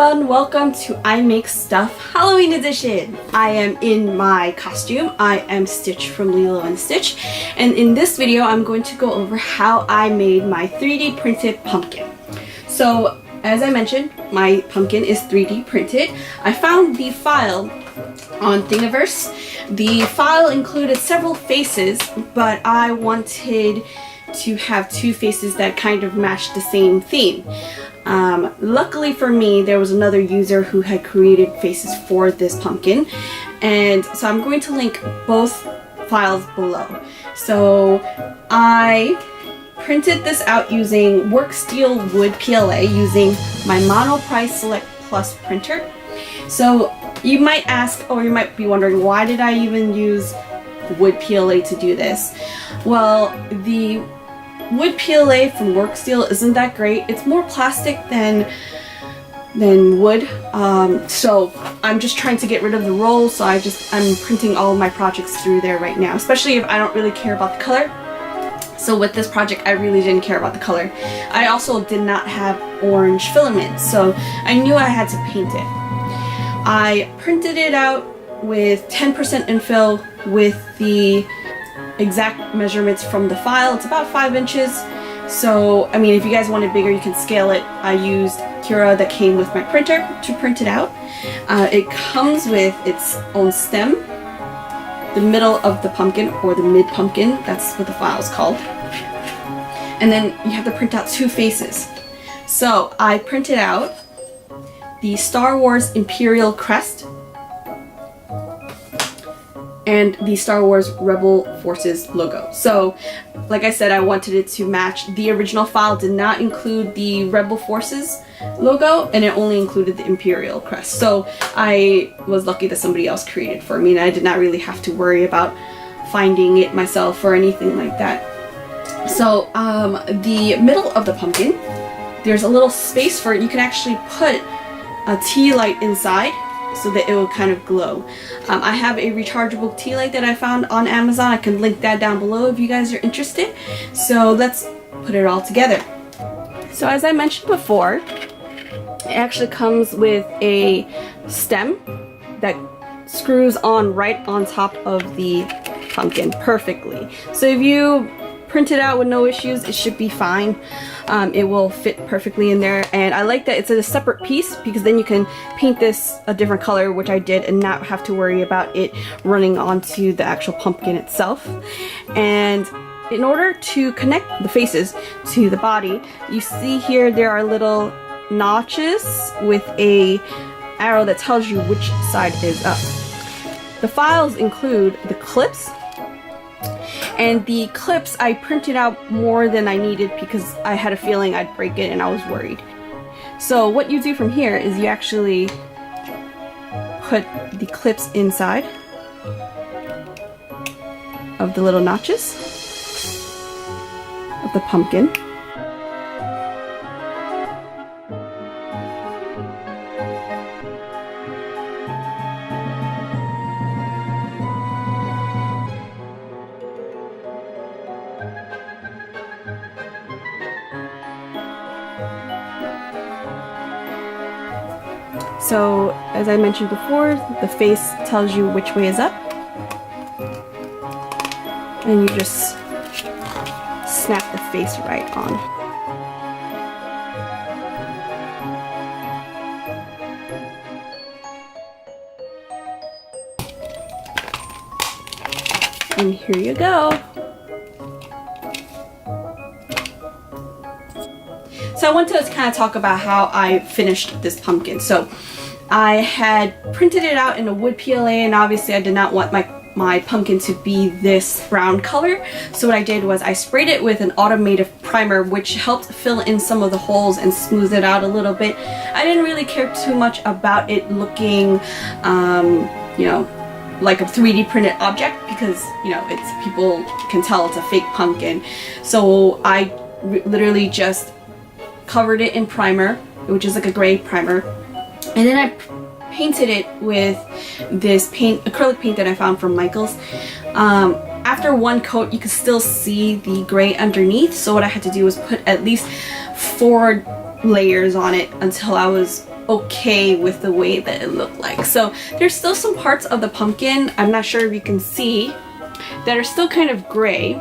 everyone, welcome to I Make Stuff Halloween edition. I am in my costume. I am Stitch from Lilo and Stitch, and in this video I'm going to go over how I made my 3D printed pumpkin. So as I mentioned, my pumpkin is 3D printed. I found the file on Thingiverse. The file included several faces, but I wanted to have two faces that kind of matched the same theme. Luckily for me, there was another user who had created faces for this pumpkin, and so I'm going to link both files below. So I printed this out using Worksteel Wood PLA using my Monoprice Select Plus printer. So you might ask, or you might be wondering, why did I even use Wood PLA to do this? Well, the Wood PLA from Worksteel isn't that great. It's more plastic than wood. So I'm just trying to get rid of the roll, so I'm printing all of my projects through there right now, especially if I don't really care about the color. So with this project, I really didn't care about the color. I also did not have orange filament, so I knew I had to paint it. I printed it out with 10% infill with the exact measurements from the file. It's about 5 inches. So, I mean, if you guys want it bigger, you can scale it. I used Cura that came with my printer to print it out. It comes with its own stem, the middle of the pumpkin, or the mid pumpkin, that's what the file is called. And then you have to print out two faces. So I printed out the Star Wars Imperial crest and the Star Wars Rebel Forces logo. So, like I said, I wanted it to match. The original file did not include the Rebel Forces logo, and it only included the Imperial crest. So I was lucky that somebody else created for me, and I did not really have to worry about finding it myself or anything like that. So the middle of the pumpkin, there's a little space for it. You can actually put a tea light inside so that it will kind of glow. I have a rechargeable tea light that I found on Amazon. I can link that down below if you guys are interested. So let's put it all together. So as I mentioned before, it actually comes with a stem that screws on right on top of the pumpkin perfectly. So if you print it out with no issues, it should be fine. It will fit perfectly in there, and I like that it's a separate piece because then you can paint this a different color, which I did, and not have to worry about it running onto the actual pumpkin itself. And in order to connect the faces to the body, you see here there are little notches with a arrow that tells you which side is up. The files include the clips, and the clips I printed out more than I needed because I had a feeling I'd break it and I was worried. So what you do from here is you actually put the clips inside of the little notches of the pumpkin. So, as I mentioned before, the face tells you which way is up, and you just snap the face right on. And here you go. So I want to kind of talk about how I finished this pumpkin. So I had printed it out in a wood PLA, and obviously I did not want my pumpkin to be this brown color. So what I did was I sprayed it with an automative primer, which helped fill in some of the holes and smooth it out a little bit. I didn't really care too much about it looking, you know, like a 3D printed object, because, you know, people can tell it's a fake pumpkin. So I literally just covered it in primer, which is like a gray primer, and then I painted it with this acrylic paint that I found from Michaels. After one coat, you could still see the gray underneath, so what I had to do was put at least 4 layers on it until I was okay with the way that it looked like. So there's still some parts of the pumpkin, I'm not sure if you can see, that are still kind of gray.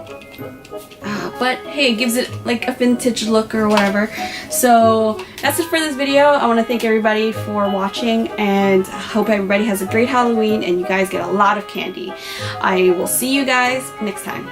But hey, it gives it like a vintage look or whatever. So that's it for this video. I want to thank everybody for watching, and I hope everybody has a great Halloween and you guys get a lot of candy. I will see you guys next time.